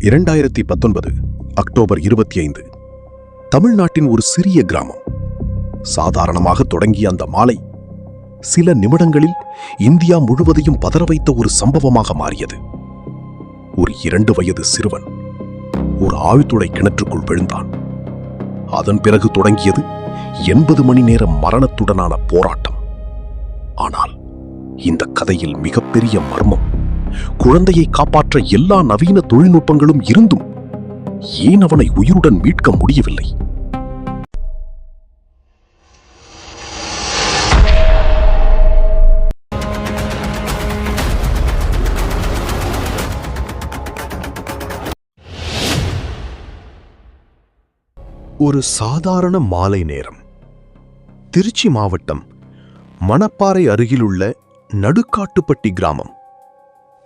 2019 October 25 தமிழ்நாட்டின் ஒரு சிறிய கிராமம். சாதாரணமாக தொடங்கிய அந்த மாலை சில நிமிடங்களில் இந்தியா முழுவதையும் பதற வைத்த ஒரு சம்பவமாக மாறியது. ஒரு 2 வயது சிறுவன் ஒரு ஆழ்துளை கிணற்றுக்குள் விழுந்தான். அதன் பிறகு தொடங்கியது 80 மணி நேர மரணத்துடனான போராட்டம். ஆனால் இந்த கதையில் மிகப்பெரிய மர்மம், குழந்தையை காப்பாற்ற எல்லா நவீன தொழில்நுட்பங்களும் இருந்தும் ஏன் அவனை உயிருடன் மீட்க முடியவில்லை? ஒரு சாதாரண மாலை நேரம். திருச்சி மாவட்டம் மணப்பாறை அருகிலுள்ள நடுக்காட்டுப்பட்டி கிராமம்.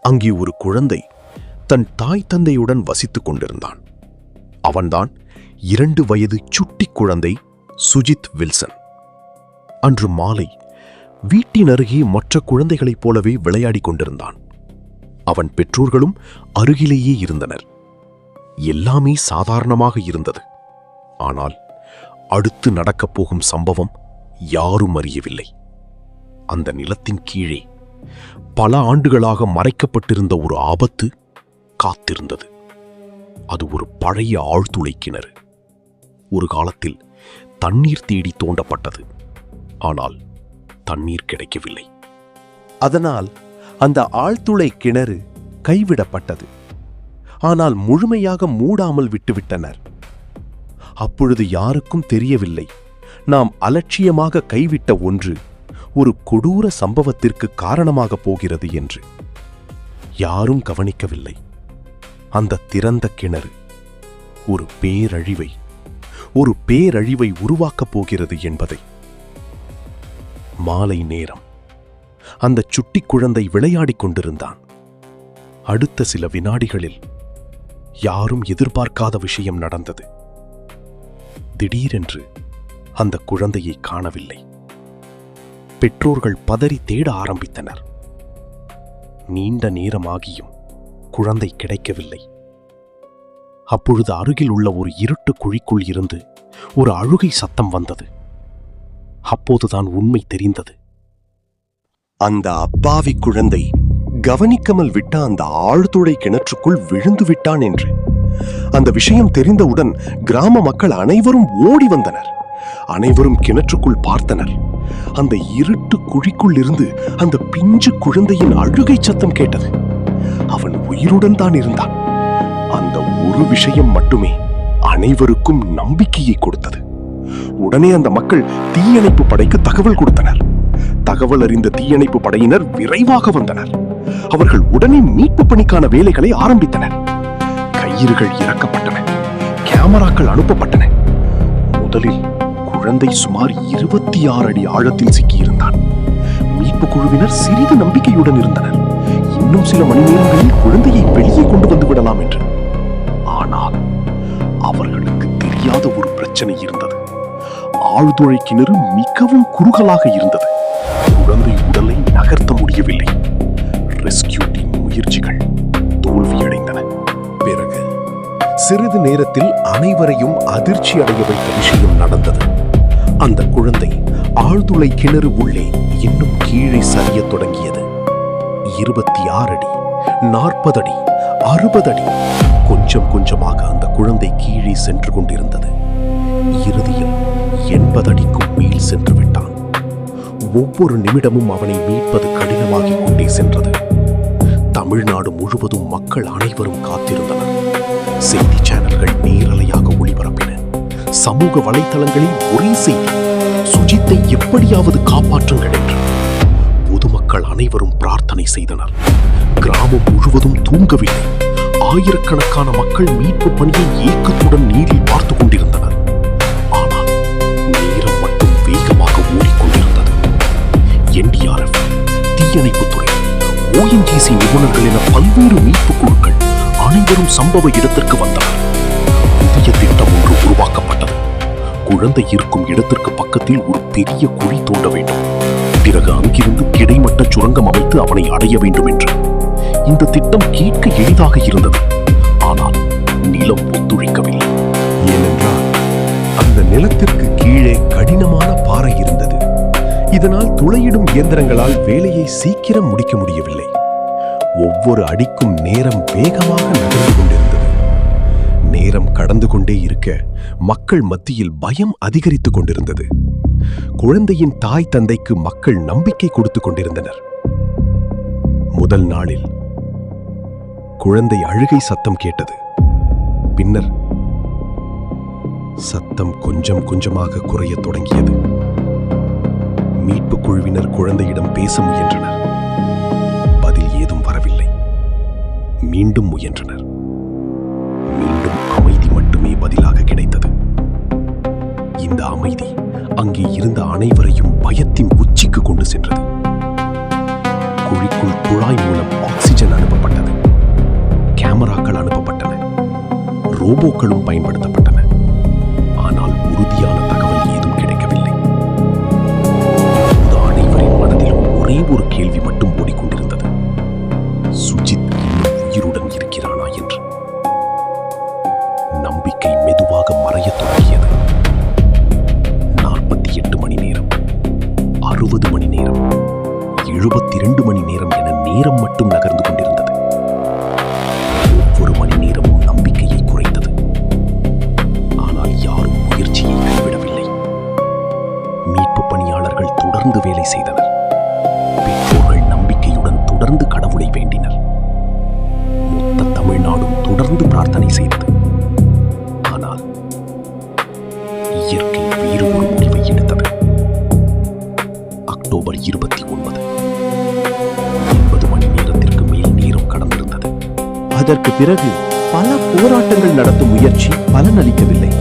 அங்கே ஒரு குழந்தை தன் தாய் தந்தையுடன் வசித்துக் கொண்டிருந்தான். அவன்தான் 2 வயது சுட்டி குழந்தை சுஜித் வில்சன். அன்று மாலை வீட்டின் அருகே மற்ற குழந்தைகளைப் போலவே விளையாடிக் கொண்டிருந்தான். அவன் பெற்றோர்களும் அருகிலேயே இருந்தனர். எல்லாமே சாதாரணமாக இருந்தது. ஆனால் அடுத்து நடக்கப் போகும் சம்பவம் யாரும் அறியவில்லை. அந்த நிலத்தின் கீழே பல ஆண்டுகளாக மறைக்கப்பட்டிருந்த ஒரு ஆபத்து காத்திருந்தது. அது ஒரு பழைய ஆழ்துளை கிணறு. ஒரு காலத்தில் தண்ணீர் தேடி தோண்டப்பட்டது. ஆனால் தண்ணீர் கிடைக்கவில்லை. அதனால் அந்த ஆழ்துளை கிணறு கைவிடப்பட்டது. ஆனால் முழுமையாக மூடாமல் விட்டுவிட்டனர். அப்பொழுது யாருக்கும் தெரியவில்லை, நாம் அலட்சியமாக கைவிட்ட ஒன்று ஒரு கொடூர சம்பவத்திற்கு காரணமாக போகிறது என்று. யாரும் கவனிக்கவில்லை. அந்த திறந்த கிணறு ஒரு பேரழிவை உருவாக்கப் போகிறது என்பதை. மாலை நேரம். அந்த சுட்டி குழந்தை விளையாடிக் கொண்டிருந்தான். அடுத்த சில வினாடிகளில் யாரும் எதிர்பார்க்காத விஷயம் நடந்தது. திடீரென்று அந்த குழந்தையை காணவில்லை. பெற்றோர்கள் பதறி தேட ஆரம்பித்தனர். நீண்ட நேரமாகியும் குழந்தை கிடைக்கவில்லை. அப்பொழுது அருகில் உள்ள ஒரு இருட்டு குழிக்குள் இருந்து ஒரு அழுகை சத்தம் வந்தது. அப்போதுதான் உண்மை தெரிந்தது. அந்த அப்பாவி குழந்தை கவனிக்காமல் விட்ட அந்த ஆழ்துளை கிணற்றுக்குள் விழுந்து விட்டான் என்று. அந்த விஷயம் தெரிந்தவுடன் கிராம மக்கள் அனைவரும் ஓடி வந்தனர். அனைவரும் கிணற்றுக்குள் பார்த்தனர். அந்த இருட்டு குழிக்குள் இருந்து அந்த பிஞ்சு குழந்தையின் அழுகை சத்தம் கேட்டது. அவன் உயிருடன் தான் இருந்தான். அந்த ஒரு விஷயம் மட்டுமே அனைவருக்கும் நம்பிக்கையை கொடுத்தது. உடனே அந்த மக்கள் தீயணைப்பு படைக்கு தகவல் கொடுத்தனர். தகவல் அறிந்த தீயணைப்பு படையினர் விரைவாக வந்தனர். அவர்கள் உடனே மீட்பு பணிக்கான வேலைகளை ஆரம்பித்தனர். கயிறுகள் இறக்கப்பட்டன. கேமராக்கள் அனுப்பப்பட்டன. முதலில் குழந்தை சுமார் 26 அடி ஆழத்தில் சிக்கியிருந்தான். மீட்பு குழுவினர் சிறிது நம்பிக்கையுடன் இருந்தனர். இன்னும் சில மணி நேரங்களில் குழந்தையை வெளியே கொண்டு வந்து விடலாம் என்று. ஆனால் அவர்களுக்கு தெரியாத ஒரு பிரச்சனை இருந்தது. ஆழ்துளை கிணறு மிகவும் குறுகலாக இருந்தது. குழந்தை உடலை நகர்த்த முடியவில்லை. ரெஸ்கியூ டீம் முயற்சிகள் தோல்வியடைந்தன. பிறகு சிறிது நேரத்தில் அனைவரையும் அதிர்ச்சி அடைய வைத்த விஷயம் நடந்தது. அந்த குழந்தை ஆழ்துளை கிணறு உள்ளே இன்னும் கீழே சரிய தொடங்கியது. 26 அடி, 40 அடி, 60 அடி. கொஞ்சம் கொஞ்சமாக அந்த குழந்தை கீழே சென்று கொண்டிருந்தது. இறுதியில் 80 அடிக்கும் மேல் சென்று விட்டான். ஒவ்வொரு நிமிடமும் அவனை மீட்பது கடினமாகிக் கொண்டே சென்றது. தமிழ்நாடு முழுவதும் மக்கள் அனைவரும் காத்திருந்தனர். செய்தி சேனல்கள் நேரலையாக ஒளிபரப்பின. சமூக வலைத்தளங்களில் ஒரே செய்தி, சுஜித்தை எப்படியாவது காப்பாற்றுங்கள் என்று. பொதுமக்கள் அனைவரும் பிரார்த்தனை செய்தனர். கிராமம் முழுவதும் தூங்கவில்லை. ஆயிரக்கணக்கான மக்கள் மீட்பு பணியை ஏக்கத்துடன் நீரில் பார்த்து கொண்டிருந்தனர். ஆனால் நேரம் மட்டும் வேகமாக ஓடிக்கொண்டிருந்தது. NDRF, தீயணைப்புத்துறை, ONGC நிபுணர்கள் என பல்வேறு மீட்பு குழுக்கள் அனைவரும் சம்பவ இடத்திற்கு வந்தனர். புதிய திட்டம் ஒன்று உருவாக்கப்பட்டது. குழந்தை இருக்கும் இடத்திற்கு பக்கத்தில் ஒரு பெரிய குழி தோண்ட வேண்டும். பிறகு அங்கிருந்து கிடைமட்ட சுரங்கம் அமைத்து அவனை அடைய வேண்டும் என்று. இந்த திட்டம் கேட்க எளிதாக இருந்தது. ஆனால் நிலத்திற்கு கீழே கடினமான பாறை இருந்தது. இதனால் துளையிடும் இயந்திரங்களால் வேலையை சீக்கிரம் முடிக்க முடியவில்லை. ஒவ்வொரு அடிக்கும் நேரம் வேகமாக நகர்ந்து கொண்டிருந்தது. நேரம் கடந்து கொண்டே இருக்க மக்கள் மத்தியில் பயம் அதிகரித்துக் கொண்டிருந்தது. குழந்தையின் தாய் தந்தைக்கு மக்கள் நம்பிக்கை கொடுத்துக் கொண்டிருந்தனர். முதல் நாளில் குழந்தை அழுகை சத்தம் கேட்டது. பின்னர் சத்தம் கொஞ்சம் கொஞ்சமாக குறையத் தொடங்கியது. மீட்பு குழுவினர் குழந்தையிடம் பேச முயன்றனர். பதில் ஏதும் வரவில்லை. மீண்டும் முயன்றனர். மீண்டும் அமைதி மட்டுமே பதிலாக கிடைத்தது. இந்த அமைதி அங்கே இருந்த அனைவரையும் பயத்தின் உச்சிக்கு கொண்டு சென்றது. குழிக்குள் குழாய் மூலம் ஆக்சிஜன் அனுப்பப்பட்டது. கேமராக்கள் அனுப்பப்பட்டன. ரோபோக்களும் பயன்படுத்தப்பட்டன. ஆனால் உறுதியான தகவல் ஏதும் கிடைக்கவில்லை. அனைவரின் மனதிலும் ஒரே ஒரு கேள்வி மட்டும் ஓடிக்கொண்டிருந்தது. சுஜித் இன்னும் உயிருடன் இருக்கிறானா என்று. நம்பிக்கை மெதுவாக மறையத் தொடங்கியது. 48 மணி நேரம், 60 மணி நேரம், 72 மணி நேரம் என நேரம் மட்டும் நகர்ந்து கொண்டிருந்தது. ஒவ்வொரு மணி நேரமும் நம்பிக்கையை குறைத்தது. ஆனால் யாரும் முயற்சியை கைவிடவில்லை. மீட்பு பணியாளர்கள் தொடர்ந்து வேலை செய்தனர். பெற்றோர்கள் நம்பிக்கையுடன் தொடர்ந்து கடவுளை வேண்டினர். மொத்த தமிழ்நாடும் தொடர்ந்து பிரார்த்தனை செய்தது. ஆனால் இயற்கை வேறு ஒரு முடிவை எடுத்தது. அக்டோபர் 29, 80 மணி நேரத்திற்கு மேல் நேரம் கடந்திருந்தது. அதற்கு பிறகு பல போராட்டங்கள் நடத்தும் முயற்சி பலனளிக்கவில்லை.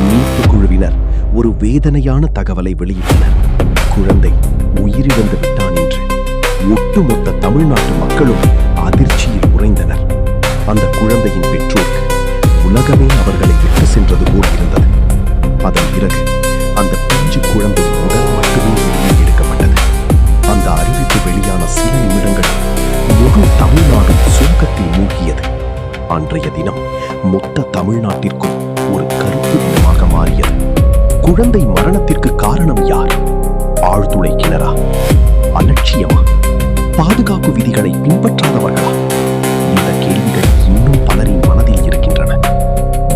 மீட்பு குழுவினர் ஒரு வேதனையான தகவலை வெளியிட்டனர். குழந்தை உயிரிழந்து விட்டான் என்று. ஒட்டுமொத்த தமிழ்நாட்டு மக்களும் அதிர்ச்சியில் உறைந்தனர். அந்த குழந்தையின் பெற்றோருக்கு உலகமே அவர்களை விட்டு சென்றது போல் இருந்தது. அதன் பிறகு அந்த பிஞ்சு குழந்தை உடல் மட்டுமே வெளியே எடுக்கப்பட்டது. அந்த அறிவிப்பு வெளியான சில நிமிடங்கள் முழு தமிழ்நாடும் சோகத்தில் மூழ்கியது. அன்றைய தினம் மொத்த தமிழ்நாட்டிற்கும் ஒரு கருப்பு தினமாக மாறியது. குழந்தை மரணத்திற்கு காரணம் யார்? ஆழ்துளை கிணறா? அலட்சியமா? பாதுகாப்பு விதிகளை பின்பற்றாதவர்களா? இந்த கேள்விகள் இன்னும் பலரின் மனதில் இருக்கின்றன.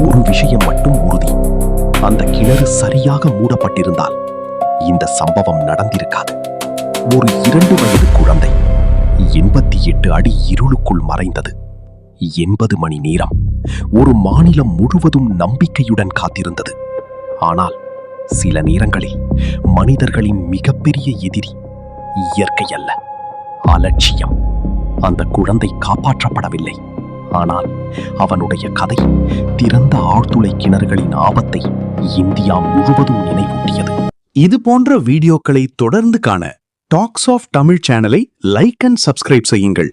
ஒரு விஷயம் மட்டும் உறுதி. அந்த கிணறு சரியாக மூடப்பட்டிருந்தால் இந்த சம்பவம் நடந்திருக்காது. ஒரு 2 வயது குழந்தை 88 அடி இருளுக்குள் மறைந்தது. 80 மணி நேரம் ஒரு மாநிலம் முழுவதும் நம்பிக்கையுடன் காத்திருந்தது. ஆனால் சில நேரங்களில் மனிதர்களின் மிகப்பெரிய எதிரி இயற்கை அல்ல, அலட்சியம். அந்த குழந்தை காப்பாற்றப்படவில்லை. ஆனால் அவனுடைய கதை திறந்த ஆழ்துளை கிணறுகளின் ஆபத்தை இந்தியா முழுவதும் நினைவூட்டியது. இது போன்ற வீடியோக்களை தொடர்ந்து காண டாக்ஸ் ஆஃப் தமிழ் சேனலை லைக் அண்ட் சப்ஸ்கிரைப் செய்யுங்கள்.